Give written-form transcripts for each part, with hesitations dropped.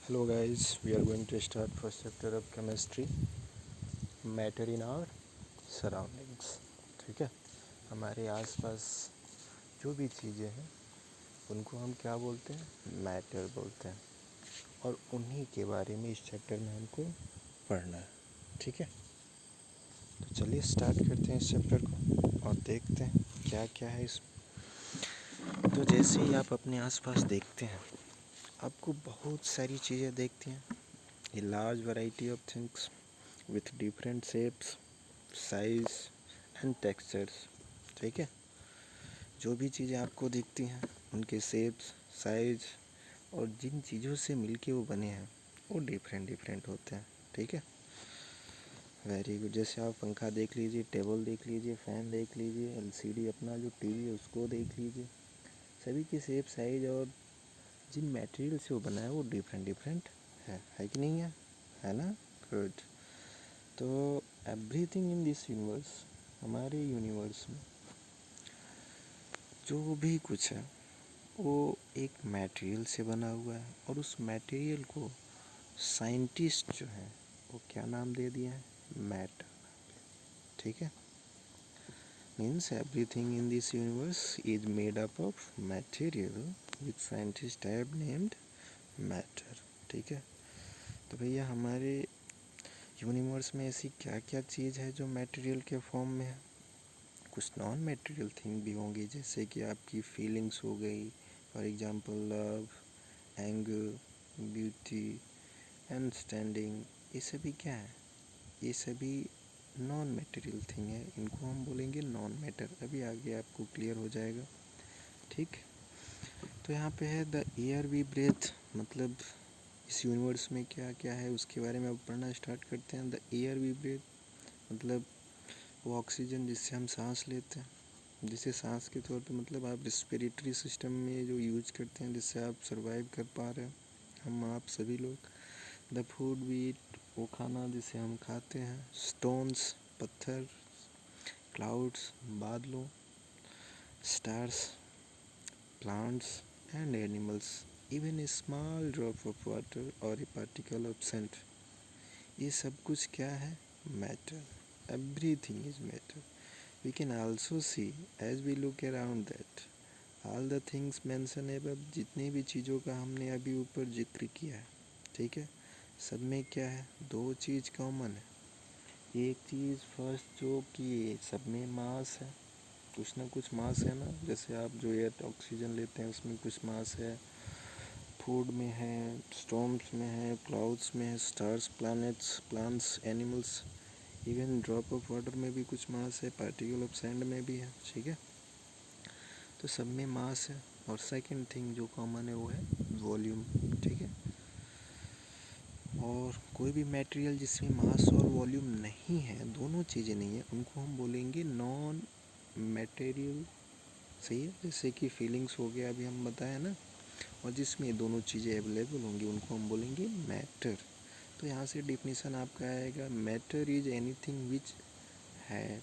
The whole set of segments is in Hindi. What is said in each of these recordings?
Hello guys, we are going to start first chapter of chemistry, matter in our surroundings. ठीक है, हमारे आसपास जो भी चीज़ें हैं उनको हम क्या बोलते हैं, मैटर बोलते हैं, और उन्हीं के बारे में इस चैप्टर में हमको पढ़ना है. ठीक है, तो चलिए स्टार्ट करते हैं इस चैप्टर को और देखते हैं क्या क्या है इसमें. तो जैसे ही आप अपने आसपास देखते हैं, आपको बहुत सारी चीज़ें देखती हैं. A large variety of things with different shapes, size and textures. ठीक है, जो भी चीज़ें आपको दिखती हैं उनके शेप्स, साइज और जिन चीज़ों से मिलके वो बने हैं वो डिफरेंट होते हैं. ठीक है, वेरी गुड. जैसे आप पंखा देख लीजिए, टेबल देख लीजिए, फ़ैन देख लीजिए, एलसीडी अपना जो टीवी है उसको देख लीजिए, सभी के शेप, साइज और जिन मटेरियल से वो बना है वो डिफरेंट है कि नहीं है ना. गुड. तो एवरीथिंग इन दिस यूनिवर्स, हमारे यूनिवर्स में जो भी कुछ है वो एक मटेरियल से बना हुआ है, और उस मटेरियल को साइंटिस्ट जो है वो क्या नाम दे दिया है, मैटर. ठीक है, means everything in this universe is made up of material which scientist have named matter. ठीक है, तो भैया हमारे यूनिवर्स में ऐसी क्या क्या चीज़ है जो मटेरियल के फॉर्म में है. कुछ नॉन मटेरियल थिंग भी होंगी, जैसे कि आपकी फीलिंग्स हो गई, for example love, anger, beauty, understanding. ये सभी क्या है, ये सभी नॉन मटेरियल थिंग है. इनको हम बोलेंगे नॉन मैटर. अभी आगे आपको क्लियर हो जाएगा. ठीक, तो यहाँ पे है द एयर वी ब्रेथ, मतलब इस यूनिवर्स में क्या क्या है उसके बारे में अब पढ़ना स्टार्ट करते हैं. द एयर वी ब्रेथ मतलब वो ऑक्सीजन जिससे हम सांस लेते हैं, जिसे सांस के तौर पे मतलब आप रिस्पिरेटरी सिस्टम में जो यूज करते हैं, जिससे आप सरवाइव कर पा रहे हैं, हम आप सभी लोग. द फूड वी ईट, वो खाना जिसे हम खाते हैं. स्टोन्स, पत्थर, क्लाउड्स, बादलों, stars, plants and animals, even a small drop of water और ए पार्टिकल ऑफ सेंट. ये सब कुछ क्या है, matter. Everything is matter. We can also see as we look around that all the things mentioned above, जितनी भी चीज़ों का हमने अभी ऊपर जिक्र किया है, ठीक है, सब में क्या है, दो चीज़ कॉमन है. एक चीज़ फर्स्ट जो कि सब में मास है, कुछ ना कुछ मास है ना. जैसे आप जो एयर ऑक्सीजन लेते हैं उसमें कुछ मास है, फूड में है, स्टॉर्म्स में है, क्लाउड्स में है, stars, planets, plants, animals, even drop of water में भी कुछ मास है, पार्टिकल ऑफ सैंड में भी है. ठीक है, तो सब में मास है. और सेकंड थिंग जो कॉमन है वो है वॉल्यूम. ठीक है, और कोई भी मटेरियल जिसमें मास और वॉल्यूम नहीं है, दोनों चीज़ें नहीं है, उनको हम बोलेंगे नॉन मटेरियल. सही है, जैसे कि फीलिंग्स हो गया अभी हम बताया ना, और जिसमें दोनों चीज़ें अवेलेबल होंगी उनको हम बोलेंगे मैटर. तो यहाँ से डिफिनीसन आपका आएगा, मैटर इज एनीथिंग विच है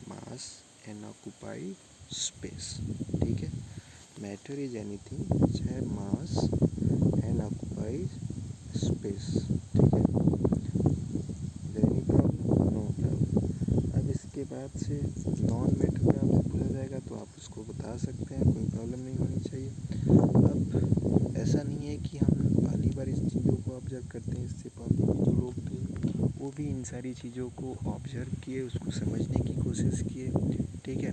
मास एंड ऑक्यूपाई स्पेस. ठीक है, मैटर इज एनीथिंग विच है मास एंड ऑक्यूपाई स्पेस. ठीक है, एनी प्रॉब्लम, नो प्रॉब्लम. अब इसके बाद से नॉन मैटर में आपसे पूछा जाएगा तो आप उसको बता सकते हैं, कोई प्रॉब्लम नहीं होनी चाहिए. अब ऐसा नहीं है कि हम पहली बार इस चीज़ों को ऑब्जर्व करते हैं, इससे पहले भी जो लोग थे वो भी इन सारी चीज़ों को ऑब्जर्व किए, उसको समझने की कोशिश किए. ठीक है,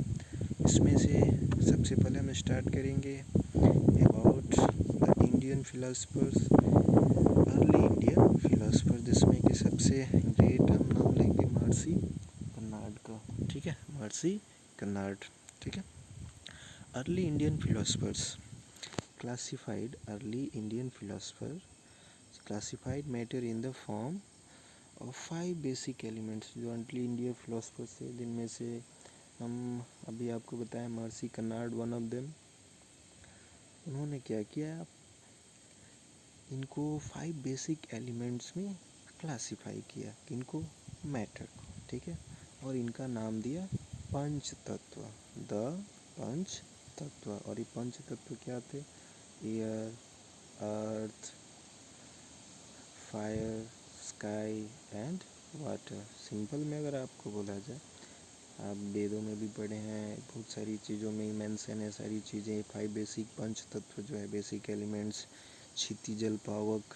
इसमें से सबसे पहले हम स्टार्ट करेंगे about the Indian philosophers, early Indian philosopher, जिसमें कि सबसे ग्रेट हम नाम लेंगे महर्षि कर्नाड का. ठीक है, महर्षि कर्नाड. ठीक है, early Indian philosophers classified, early Indian philosophers classified matter in the form of 5 basic elements. जो अर्ली इंडियन philosophers थे जिनमें से हम अभी आपको बताएं महर्षि कर्नाड वन ऑफ देम. उन्होंने क्या किया, इनको 5 बेसिक एलिमेंट्स में क्लासिफाई किया, इनको मैटर को. ठीक है, और इनका नाम दिया पंच तत्व, द पंच तत्व. और ये पंच तत्व क्या थे, air, earth, fire, sky and water. Simple में अगर आपको बोला जाए, आप वेदों में भी पढ़े हैं, बहुत सारी चीज़ों में मेंशन है सारी चीज़ें। 5 बेसिक पंच तत्व जो है, बेसिक एलिमेंट्स, क्षिति जल पावक,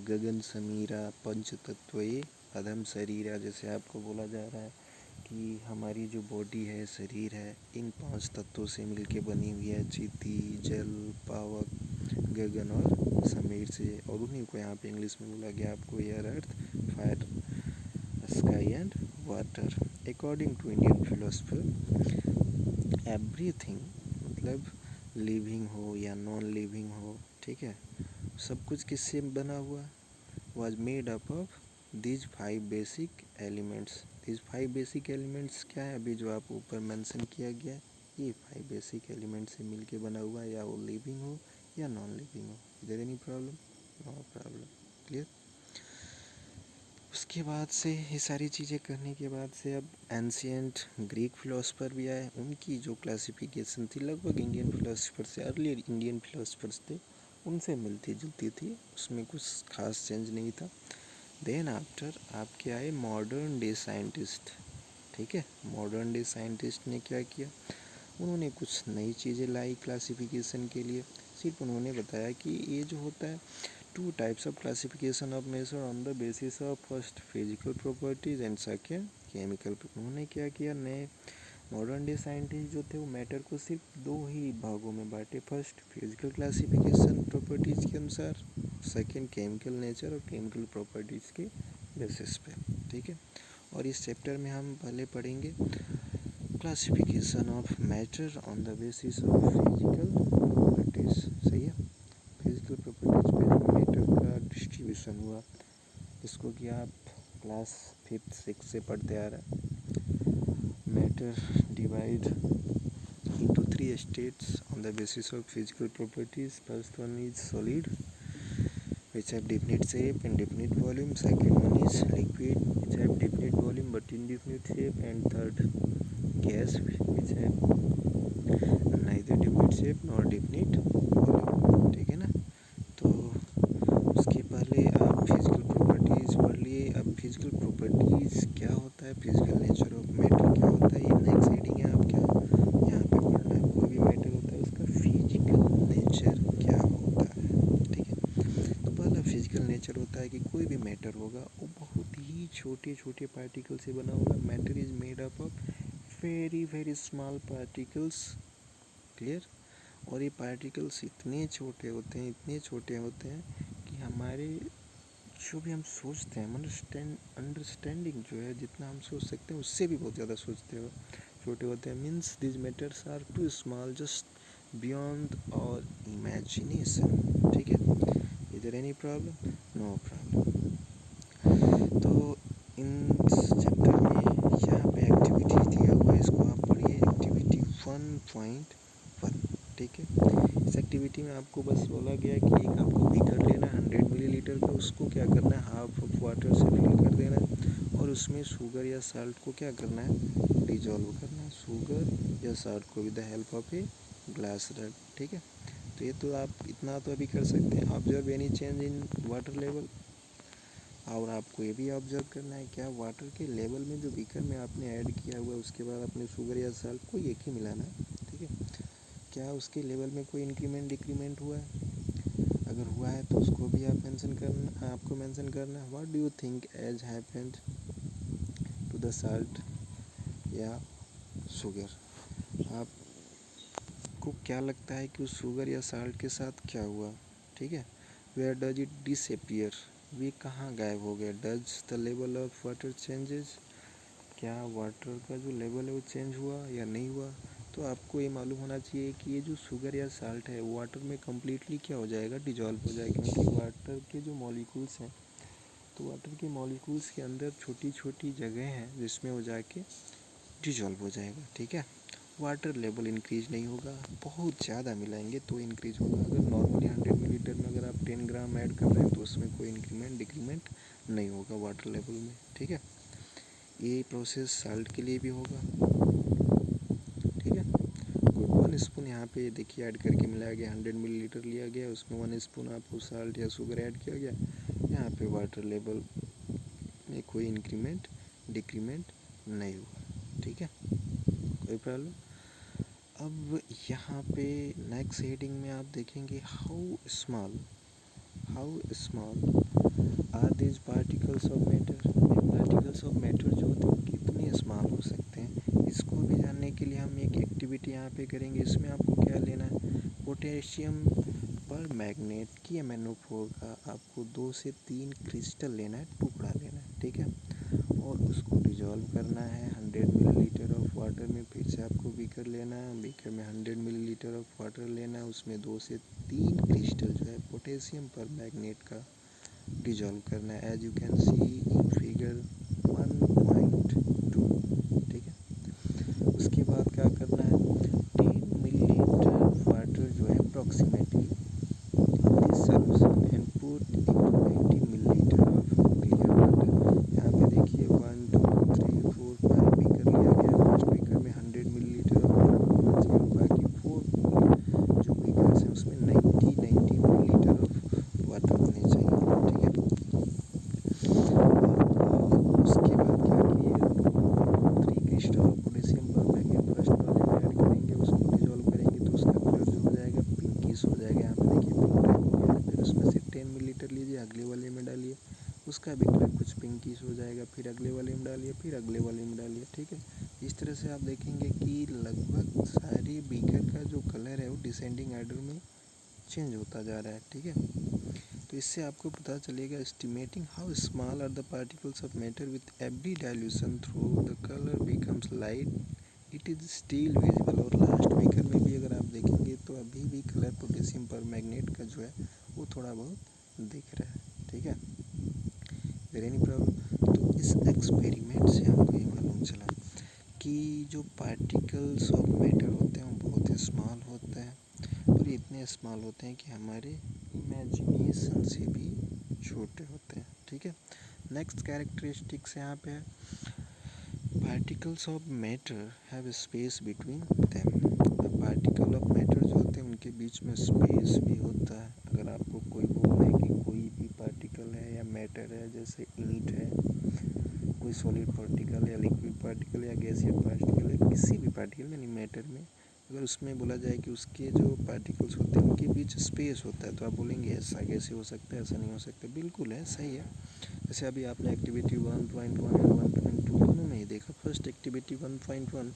गगन समीरा, पंच तत्व ये अधम शरीर है। जैसे आपको बोला जा रहा है कि हमारी जो बॉडी है, शरीर है, इन 5 तत्वों से मिलके बनी हुई है, क्षिति जल पावक गगन और समीर से। और उन्हीं को यहाँ पे इंग्लिश में बोला गया आपको air earth fire sky and water. According to Indian philosopher, everything, मतलब लिविंग हो या नॉन लिविंग हो, ठीक है, सब कुछ किससे बना हुआ, was made up of these 5 basic elements. These 5 basic elements क्या है, अभी जो आप ऊपर मेंशन किया गया है, ये 5 बेसिक एलिमेंट्स से मिलके बना हुआ है, या वो लिविंग हो या नॉन लिविंग हो। Is there any problem? No problem. Clear? उसके बाद से ये सारी चीज़ें करने के बाद से अब एंशियंट ग्रीक फिलोसफर भी आए। उनकी जो क्लासिफिकेशन थी लगभग इंडियन फिलोसफर से, अर्लियर इंडियन फिलोसफर्स थे उनसे मिलती जुलती थी, उसमें कुछ खास चेंज नहीं था। देन आफ्टर आपके आए मॉडर्न डे साइंटिस्ट, ठीक है। मॉडर्न डे साइंटिस्ट ने क्या किया, उन्होंने कुछ नई चीज़ें लाई क्लासिफिकेशन के लिए। सिर्फ उन्होंने बताया कि ये जो होता है, 2 types of classification of major on the basis of first physical properties and second chemical. उन्होंने क्या किया, नए मॉडर्न डे साइंटिस्ट जो थे वो मैटर को सिर्फ 2 ही भागों में बांटे, फर्स्ट फिजिकल क्लासिफिकेशन प्रॉपर्टीज़ के अनुसार, सेकेंड केमिकल नेचर और केमिकल प्रॉपर्टीज़ के बेसिस पे, ठीक है। और इस चैप्टर में हम पहले पढ़ेंगे classification of matter on the basis of physical properties. सही है, फिजिकल प्रॉपर्टीज पे मैटर का डिस्ट्रीब्यूशन हुआ, इसको कि आप क्लास 5th 6th से पढ़ते आ रहे हैं। Matter divide into 3 states on the basis of physical properties. First one is solid, which have definite shape and definite volume. Second one is liquid, which have definite volume but indefinite shape. And third, gas, which have neither definite shape nor definite volume, ठीक है ना। तो उसके पहले आप फिजिकल प्रॉपर्टीज़ पढ़ लिए। अब फिजिकल प्रॉपर्टीज़ क्या होता है, फिजिकल नेचर ऑफ मैटर क्या होता है, ये नेक्स्ट रीडिंग है आप क्या यहाँ पे पढ़ना है। कोई भी मैटर होता है उसका फिजिकल नेचर क्या होता है, ठीक है। तो पहला फिजिकल नेचर होता है कि कोई भी मैटर होगा वो बहुत ही छोटे छोटे पार्टिकल से बना होगा। Matter is made up of very very small particles. Clear? और ये पार्टिकल्स इतने छोटे होते हैं, इतने छोटे होते हैं कि हमारे जो भी हम सोचते हैं, अंडरस्टैंडिंग जो है, जितना हम सोच सकते हैं उससे भी बहुत ज़्यादा सोचते हो छोटे होते हैं। Means this matters are too small just beyond और इमेजिनेशन, ठीक है। Is there any problem? No problem. तो इन चैप्टर में यहाँ पे एक्टिविटी दिया हुआ है, इसको आप पढ़िए, एक्टिविटी 1.1, ठीक है। इस एक्टिविटी में आपको बस बोला गया है कि एक आपको बीकर लेना है 100 मिलीलीटर का, उसको क्या करना है, हाफ ऑफ वाटर से फिल कर देना है और उसमें शुगर या साल्ट को क्या करना है, डिजॉल्व करना है, शुगर या साल्ट को with the help of a glass रग, ठीक है। तो ये तो आप इतना तो अभी कर सकते हैं, observe any change in water level. और आपको ये भी ऑब्जर्व करना है क्या, वाटर के लेवल में जो बीकर में आपने ऐड किया हुआ है उसके बाद अपने शुगर या साल्ट को एक ही मिलाना है, ठीक है। क्या उसके लेवल में कोई इंक्रीमेंट डिक्रीमेंट हुआ है, अगर हुआ है तो उसको भी आप आपको मेंशन करना है। What do you think as happened to the salt या शुगर, आपको क्या लगता है कि उस शुगर या साल्ट के साथ क्या हुआ, ठीक है। वेयर डज इट डिसअपियर, वे कहाँ गायब हो गया। Does the level of water changes, क्या वाटर का जो लेवल है वो चेंज हुआ या नहीं हुआ। तो आपको ये मालूम होना चाहिए कि ये जो शुगर या साल्ट है वाटर में कम्प्लीटली क्या हो जाएगा, डिजॉल्व हो जाएगा, क्योंकि वाटर के जो मॉलिक्यूल्स हैं, तो वाटर के मॉलिक्यूल्स के अंदर छोटी छोटी जगह हैं जिसमें वो जाके डिजॉल्व हो जाएगा, ठीक है। वाटर लेवल इंक्रीज नहीं होगा, बहुत ज़्यादा मिलाएंगे तो इंक्रीज होगा। अगर नॉर्मली 100 मिलीलीटर में अगर आप 10 ग्राम ऐड कर रहे हैं तो उसमें कोई इंक्रीमेंट डिक्रीमेंट नहीं होगा वाटर लेवल में, ठीक है। ये प्रोसेस साल्ट के लिए भी होगा, ठीक है। गुड, 1 स्पून यहाँ पे देखिए ऐड करके मिलाया गया, 100 मिलीलीटर लिया गया, उसमें 1 स्पून आपको साल्ट या शुगर ऐड किया गया, यहाँ पे वाटर लेवल में कोई इंक्रीमेंट डिक्रीमेंट नहीं हुआ, ठीक है, कोई प्रॉब्लम। अब यहाँ पे नेक्स्ट हेडिंग में आप देखेंगे how small are this particles of matter. Particles of matter जो होते हैं कितने स्मॉल हो सकते हैं, इसको भी जानने के लिए हम एक एक्टिविटी यहाँ पे करेंगे। इसमें आपको क्या लेना है, पोटेशियम पर मैग्नेट की MnO4 का आपको 2 से 3 क्रिस्टल लेना है, टुकड़ा लेना है, ठीक है, और उसको डिजॉल्व करना है 100 मिलीलीटर ऑफ वाटर में। फिर से आपको बीकर लेना है, बीकर में 100 मिलीलीटर ऑफ वाटर लेना है, उसमें 2 से 3 क्रिस्टल जो है पोटेशियम पर मैग्नेट का डिजॉल्व करना है, as you can see in figure 1.2, ठीक है। उसके बाद क्या करना है, 10 मिलीलीटर वाटर जो है approximately this solution and put into 90 millilitre of clear water. यहाँ पे देखिए 1 2 3 4 5 बीकर लिया गया। फर्स्ट बीकर में 100 मिलीलीटर ऑफ वाटर होना चाहिए, बाकी 4 जो बीकर्स हैं उसमें 90 मिलीलीटर ऑफ वाटर होने चाहिए, ठीक है। उसके बाद क्या किए, 3 क्रिस्टल ऑफ पोटेशियम पर मैग्नेट फर्स्ट वाले में ऐड करेंगे, उसको डिजॉल्व करेंगे तो उसका कलर जो हो जाएगा पिंकिश हो जाएगा। यहाँ पे देखिए पिंक टाइप हो गया। फिर उसमें से 10 मिलीलीटर लीजिए, अगले वाले में डालिए, उसका भी कलर कुछ पिंकिश हो जाएगा। फिर अगले वाले में डालिए, फिर अगले वाले में डालिए, ठीक है। इस तरह से आप देखेंगे कि लगभग सारे बीकर का जो कलर है वो डिसेंडिंग ऑर्डर में चेंज होता जा रहा है, ठीक है। तो इससे आपको पता चलेगा estimating how small are the particles of matter with every dilution through the colour becomes light it is still visible. और लास्ट बीकर में भी अगर आप देखेंगे तो अभी भी कलर पोटेशियम पर मैग्नेट का जो है वो थोड़ा बहुत दिख रहा है, ठीक है, देयर एनी प्रॉब्लम। तो इस एक्सपेरिमेंट से हमको ये मालूम चला कि जो पार्टिकल्स ऑफ मैटर होते हैं वो बहुत स्मॉल होते हैं, और इतने स्मॉल होते हैं कि हमारे इमेजिनेशन से भी छोटे होते हैं, ठीक है। नेक्स्ट कैरेक्टरिस्टिक्स यहाँ पे है, particles of matter have space between them. Particle of matter जो होते हैं उनके बीच में स्पेस भी होता है। अगर आपको कोई बोले कि कोई भी पार्टिकल है या मैटर है, जैसे ईंट है, कोई सॉलिड पार्टिकल या लिक्विड पार्टिकल या गैसियस पार्टिकल है, किसी भी पार्टिकल यानी मैटर में अगर उसमें बोला जाए कि उसके जो पार्टिकल्स होते हैं उनके बीच स्पेस होता है, तो आप बोलेंगे ऐसा कैसे हो सकता है, ऐसा नहीं हो सकता। बिल्कुल है, सही है। जैसे अभी आपने एक्टिविटी 1.1 और 1.2 दोनों में ही देखा। फर्स्ट एक्टिविटी 1.1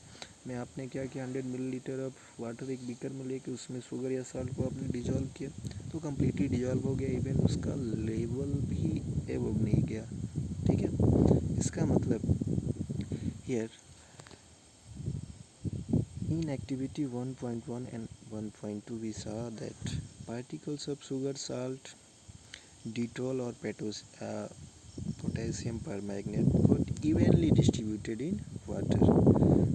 में आपने क्या किया, 100 मिलीलीटर ऑफ वाटर एक बीकर में लेके उसमें शुगर या साल्ट को आपने डिजॉल्व किया, तो कम्प्लीटली डिजॉल्व हो गया, इवन उसका लेवल भी एबव नहीं गया, ठीक है। इसका मतलब here in activity 1.1 and 1.2 we saw that particles of sugar, salt, Dettol or potassium permanganate got evenly distributed in water।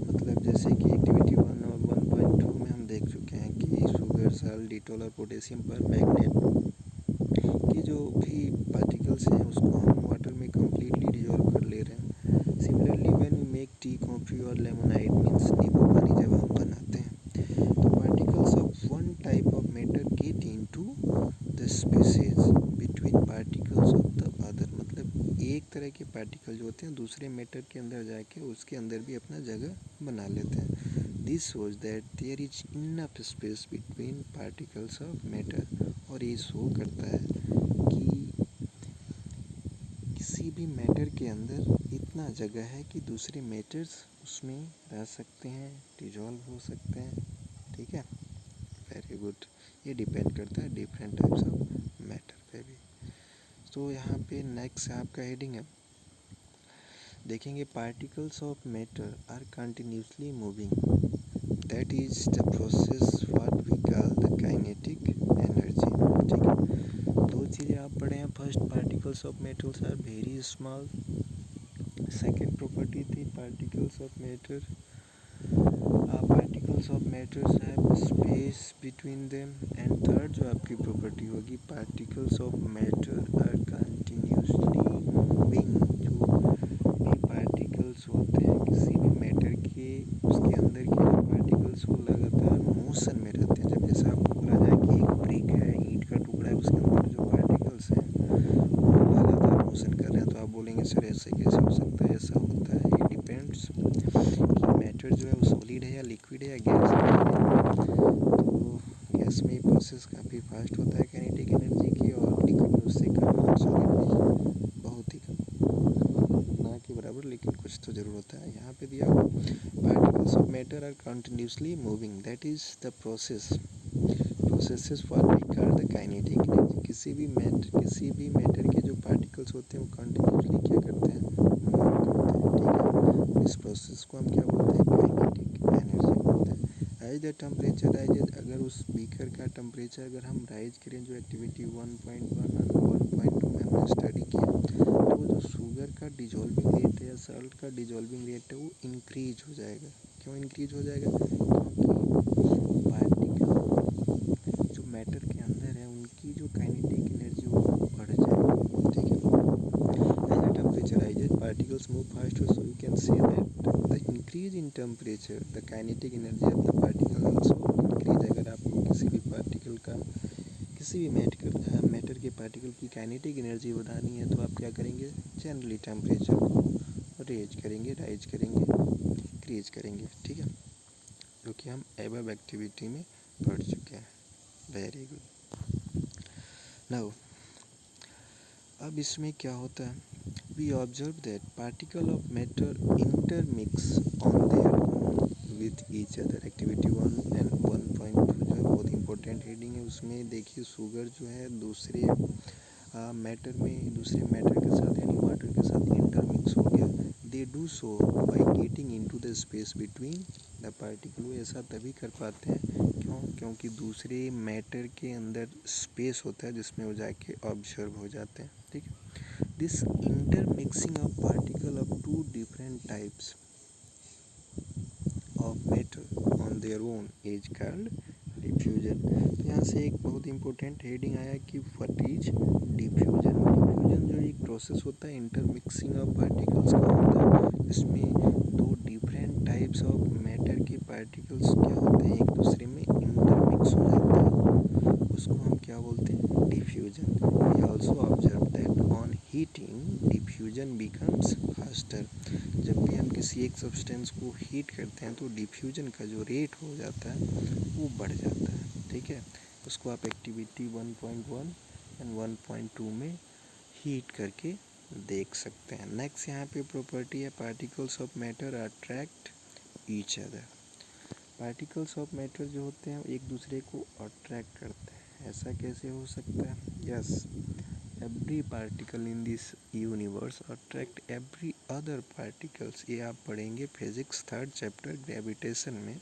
मतलब जैसे कि एक्टिविटी 1 और 1.2 में हम देख चुके हैं कि शुगर, साल्ट, डिटोल और पोटेशियम परमैंगनेट की जो भी पार्टिकल्स हैं उसको हम वाटर में कम्प्लीटली डिजॉल्व कर ले रहे हैं। Similarly when we make tea, coffee और लेमोनाइड मीन्स नींबू पानी जब हम बनाते हैं तो particles of one type of matter get into the spaces between particles of the other. मतलब एक तरह के पार्टिकल जो होते हैं दूसरे मैटर के अंदर जाके उसके अंदर भी अपना जगह बना लेते हैं। This shows that there is enough space between particles of matter. और ये शो करता है कि किसी भी मैटर के अंदर इतना जगह है कि दूसरे मैटर्स उसमें रह सकते हैं, डिजॉल्व हो सकते हैं, ठीक है। Very good. ये डिपेंड करता है डिफरेंट टाइप्स ऑफ मैटर पे भी। तो यहाँ पे नेक्स्ट आपका हेडिंग है, देखेंगे particles of matter are continuously moving, that is the process what we call the kinetic energy, ठीक है। दो चीज़ें आप पढ़े हैं, first particles of metals are very small, second property थी particles of matter particles of matters have space between them, and third जो आपकी प्रॉपर्टी होगी particles of matter are continuously moving. जो भी पार्टिकल्स होते हैं किसी भी मैटर के उसके अंदर के जो पार्टिकल्स वो लगातार मोशन में रहते हैं। जब जैसा आपको बोला जाए कि एक ब्रिक है, ईंट का टुकड़ा है, उसके अंदर जो पार्टिकल्स हैं वो आंसर ऐसे कैसे हो सकता है, ऐसा होता है, ये डिपेंड्स कि मैटर जो है वो सॉलिड है या लिक्विड है या गैस है। तो गैस में प्रोसेस काफ़ी फास्ट होता है काइनेटिक एनर्जी की, और लिक्विड में उससे कम, और सॉलिड में बहुत ही कम, ना के बराबर, लेकिन कुछ तो ज़रूर होता है। यहाँ पे दिया particles of matter are continuously moving, that is the processes for we call the kinetic energy. किसी भी मैटर के जो पार्टिकल्स होते हैं वो कंटिन्यूसली क्या करते हैं, मूव करते हैं, ठीक है। इस प्रोसेस को हम क्या बोलते हैं, काइनेटिक एनर्जी बोलते हैं। एज द टेम्परेचर राइजेज, अगर उस बीकर का टेम्परेचर अगर हम राइज करें, जो एक्टिविटी 1.1 और 1.2 में हमने स्टडी किया, तो जो शुगर का डिजॉल्विंग रेट है या सॉल्ट का डिजॉल्विंग रेट है वो इंक्रीज हो जाएगा। क्यों इंक्रीज हो जाएगा, क्योंकि पार्टिकल जो मैटर के अंदर है उनकी जो काइनेटिक एनर्जी वो बढ़ जाएगी, ठीक है। As the temperature rises particles move faster, so you can say that the increase in temperature the kinetic energy of the particle also increase. अगर आपको किसी भी पार्टिकल का, किसी भी मैटर के पार्टिकल की काइनेटिक एनर्जी बढ़ानी है तो आप क्या करेंगे, जनरली टेम्परेचर को राइज करेंगे, इंक्रीज करेंगे, ठीक है, जो कि हम एबव एक्टिविटी में पढ़ चुके हैं। Very good. नाउ अब इसमें क्या होता है, we observe that particle of matter intermix on their own with each other. Activity 1 and 1.2 जो है बहुत इंपॉर्टेंट हेडिंग है, उसमें देखिए शुगर जो है दूसरे मैटर के साथ यानी वाटर के साथ इंटरमिक्स हो गया। They do so by getting into the space between the particle. वो ऐसा तभी कर पाते हैं, क्यों, क्योंकि दूसरे मैटर के अंदर स्पेस होता है जिसमें वो जाके ऑब्जर्व हो जाते हैं, ठीक है। This intermixing of particle of two different types of matter on their own is called diffusion. तो यहाँ से एक बहुत इंपॉर्टेंट हेडिंग आया कि व्हाट इज डिफ्यूजन। डिफ्यूजन जो एक प्रोसेस होता है इंटरमिक्सिंग ऑफ पार्टिकल्स का होता है, इसमें दो डिफरेंट टाइप्स ऑफ मैटर के पार्टिकल्स क्या होते हैं, एक दूसरे में इंटरमिक्स हो जाते हैं, उसको हम क्या बोलते हैं, diffusion. We also observe that on heating diffusion becomes faster. जब भी हम किसी एक सब्सटेंस को हीट करते हैं तो डिफ्यूजन का जो रेट हो जाता है वो बढ़ जाता है, ठीक है। उसको आप एक्टिविटी 1.1 एंड 1.2 में हीट करके देख सकते हैं। नेक्स्ट यहाँ पे प्रॉपर्टी है, particles of matter attract each other. Particles of matter जो होते हैं एक दूसरे को अट्रैक्ट करते हैं। ऐसा कैसे हो सकता है, yes, every particle in this universe attract every other particles. ये आप पढ़ेंगे फिजिक्स 3rd चैप्टर ग्रेविटेशन में।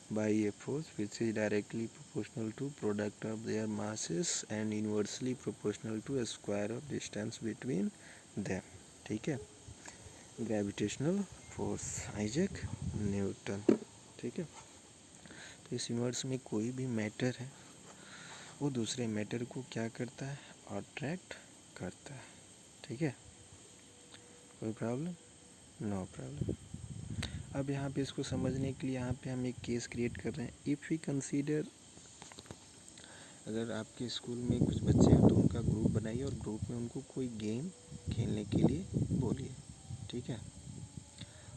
by a force which is directly proportional to product of their masses and inversely proportional to a square of distance between them, ठीक है। ग्रेविटेशनल फोर्स, आइजैक न्यूटन, ठीक है। तो इस यूनिवर्स में कोई भी मैटर है वो दूसरे मैटर को क्या करता है, अट्रैक्ट करता है, ठीक है। कोई प्रॉब्लम, नो प्रॉब्लम। अब यहाँ पे इसको समझने के लिए यहाँ पे हम एक केस क्रिएट कर रहे हैं। इफ़ वी कंसीडर, अगर आपके स्कूल में कुछ बच्चे हैं तो उनका ग्रुप बनाइए और ग्रुप में उनको कोई गेम खेलने के लिए बोलिए, ठीक है।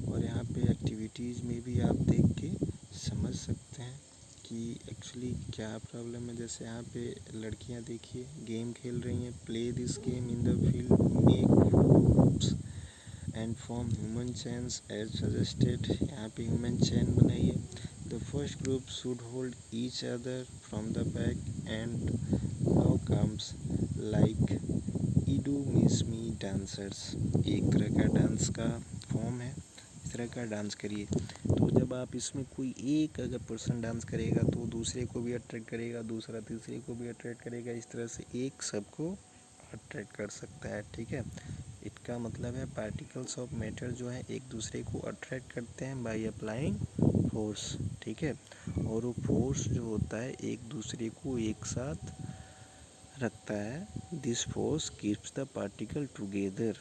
और यहाँ पे एक्टिविटीज़ में भी आप देख के समझ सकते हैं कि एक्चुअली क्या प्रॉब्लम है। जैसे यहाँ पे लड़कियाँ देखिए गेम खेल रही हैं, play this game in the field, make groups and form human chains as suggested. यहाँ पे ह्यूमन चेन बनाइए। The first group should hold each other from the back and now comes like ईडू मिस मी डांसर्स। एक तरह का डांस का फॉर्म है, इस तरह का डांस करिए। तो जब आप इसमें कोई एक अगर पर्सन डांस करेगा तो दूसरे को भी अट्रैक्ट करेगा, दूसरा तीसरे को भी अट्रैक्ट करेगा, इस तरह से एक सबको अट्रैक्ट कर सकता है, ठीक है। इसका मतलब है पार्टिकल्स ऑफ मैटर जो है एक दूसरे को अट्रैक्ट करते हैं बाय अप्लाइंग फोर्स, ठीक है। और वो फोर्स जो होता है एक दूसरे को एक साथ रखता है। This force keeps the particle together.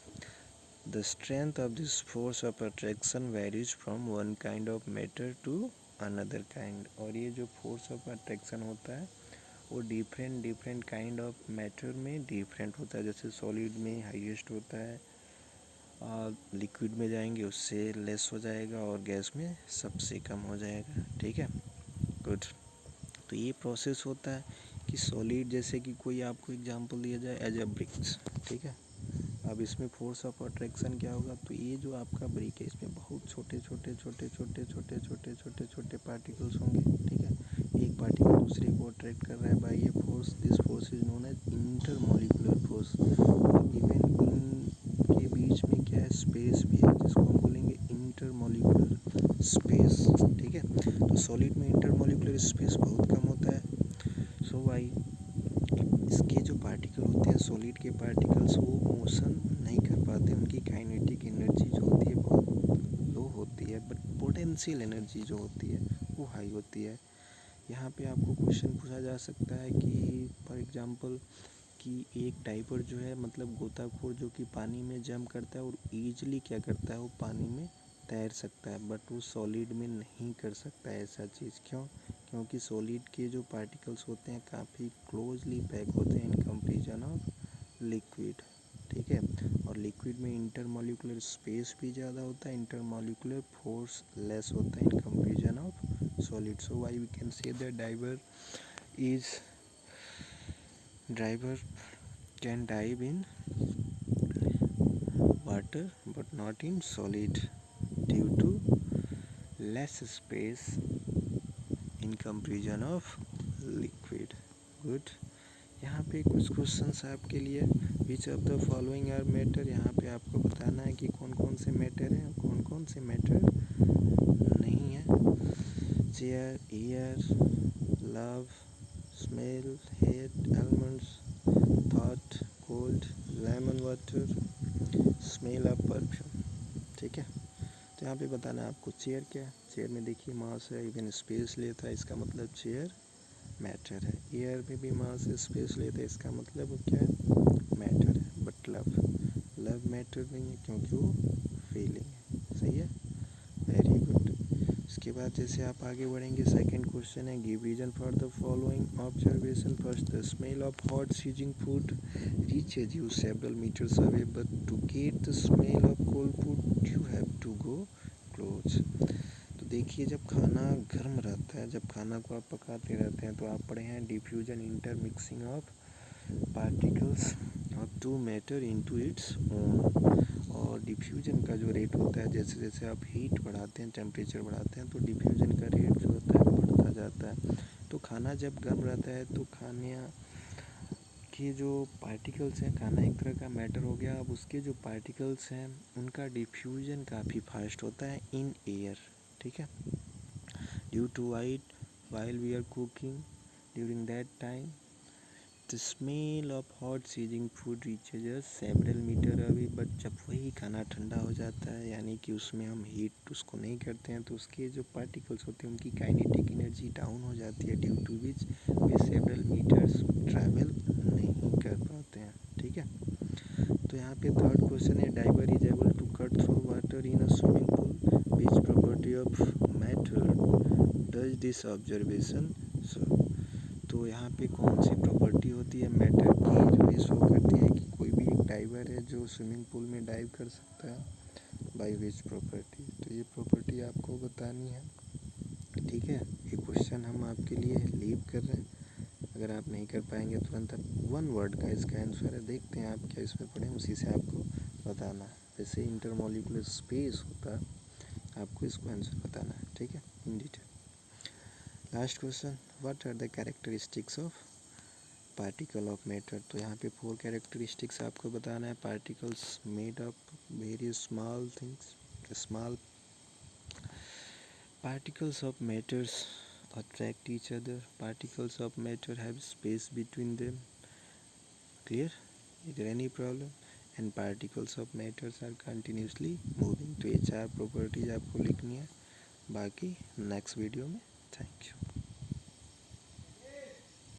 The strength of this force of attraction varies from one kind of matter to another kind. और ये जो फोर्स ऑफ अट्रैक्शन होता है वो डिफरेंट काइंड ऑफ मैटर में डिफरेंट होता है। जैसे सॉलिड में हाईएस्ट होता है, लिक्विड में जाएंगे उससे लेस हो जाएगा और गैस में सबसे कम हो जाएगा। ठीक है, गुड। तो ये प्रोसेस होता है कि सॉलिड, जैसे कि कोई आपको एग्जांपल दिया जाए एज अ ब्रिक्स। ठीक है, अब इसमें फोर्स ऑफ अट्रैक्शन क्या होगा, तो ये जो आपका ब्रिक है इसमें बहुत छोटे छोटे छोटे छोटे छोटे छोटे छोटे छोटे पार्टिकल्स होंगे। ठीक है, एक पार्टिकल दूसरे को अट्रैक्ट कर रहा है बाय ये force. This force is known as intermolecular force. Even इनके बीच में क्या है, स्पेस भी है, जिसको हम बोलेंगे इंटरमॉलिक्यूलर स्पेस। ठीक है, तो सॉलिड में इंटरमॉलिक्यूलर स्पेस बहुत कम होता है। सो वाई इसके जो पार्टिकल होते हैं, सॉलिड के पार्टिकल्स, वो मोशन नहीं कर पाते, उनकी काइनेटिक एनर्जी जो होती है बहुत लो होती है, बट पोटेंशियल एनर्जी जो होती है वो हाई होती है। यहाँ पे आपको क्वेश्चन पूछा जा सकता है कि फॉर एग्जांपल कि एक डाइवर जो है, मतलब गोताखोर, जो कि पानी में जंप करता है और ईजिली क्या करता है, वो पानी में तैर सकता है, बट वो सॉलिड में नहीं कर सकता है ऐसा चीज़। क्यों? क्योंकि सॉलिड के जो पार्टिकल्स होते हैं काफ़ी क्लोजली पैक होते हैं इन कंपेरिजन ऑफ लिक्विड। ठीक है, और लिक्विड में इंटरमॉलिक्यूलर स्पेस भी ज़्यादा होता है, इंटरमॉलिक्यूलर फोर्स लेस होता है in comparison of solid. So why we can say that driver can dive in water but not in solid due to less space in comparison of liquid. Good. यहाँ पे कुछ क्वेश्चंस आपके लिए, which of the following are matter. यहाँ पे आपको बताना है कि कौन कौन से मैटर हैं और कौन कौन से मैटर नहीं है। Chair, air, love, smell, head, almonds, thought, cold, lemon water, smell of perfume. ठीक है, तो यहाँ पे बताना है आपको चेयर क्या है। चेयर में देखिए मास है, इवन स्पेस लेता है, इसका मतलब चेयर मैटर है। एयर में भी मास स्पेस लेता है, इसका मतलब वो क्या है, मैटर है। बट लव मैटर नहीं है क्योंकि वो फीलिंग है। सही है, वेरी गुड। इसके बाद जैसे आप आगे बढ़ेंगे, सेकंड क्वेश्चन है, give reason for the following observation. First, the smell of hot sizzling food reaches you several meters away, but to get the smell of cold food you have to go close. तो देखिए, जब खाना गर्म रहता है, जब खाना को आप पकाते रहते हैं, तो आप पढ़े हैं diffusion, intermixing of particles of two matter into its own. और डिफ्यूजन का जो रेट होता है, जैसे जैसे आप हीट बढ़ाते हैं, टेम्परेचर बढ़ाते हैं, तो डिफ्यूजन का रेट जो होता है बढ़ता जाता है। तो खाना जब गर्म रहता है तो खाने के जो पार्टिकल्स हैं, खाना एक तरह का मैटर हो गया, अब उसके जो पार्टिकल्स हैं उनका डिफ्यूजन काफ़ी फास्ट होता है इन एयर। ठीक है, due to while we are cooking during that time the smell of hot sizzling food reaches us several metre away. But जब वही खाना ठंडा हो जाता है, यानी कि उसमें हम हीट उसको नहीं करते हैं, तो उसके जो पार्टिकल्स होते हैं उनकी काइनेटिक एनर्जी डाउन हो जाती है, due to which we several metres travel नहीं कर पाते हैं। ठीक है, तो यहाँ पे थर्ड क्वेश्चन है, diver is able to cut through water in a swimming pool, which property of matter does this observation show. तो यहाँ पे कौन सी प्रॉपर्टी होती है मैटर की जो ये शो करती है कि कोई भी एक डाइवर है जो स्विमिंग पूल में डाइव कर सकता है, बाय विच प्रॉपर्टी। तो ये प्रॉपर्टी आपको बतानी है। ठीक है, ये क्वेश्चन हम आपके लिए लीव कर रहे हैं, अगर आप नहीं कर पाएंगे तुरंत आप वन वर्ड का इसका आंसर है, देखते हैं आप क्या इसमें पढ़ें, उसी से आपको बताना है। जैसे इंटरमॉलिक्यूलर स्पेस होता है, आपको इसको आंसर बताना है। ठीक है, in detail. Last question, what are the characteristics of particle of matter. तो यहाँ पे 4 कैरेक्टरिस्टिक्स आपको बताना है। Particles made of very small things, small particles of matters attract each other. Particles of matter have space between them. Clear? Is there any problem? And particles of matters are continuously moving. तो ये 4 प्रॉपर्टीज आपको लिखनी है, बाकी नेक्स्ट वीडियो में। Thank you.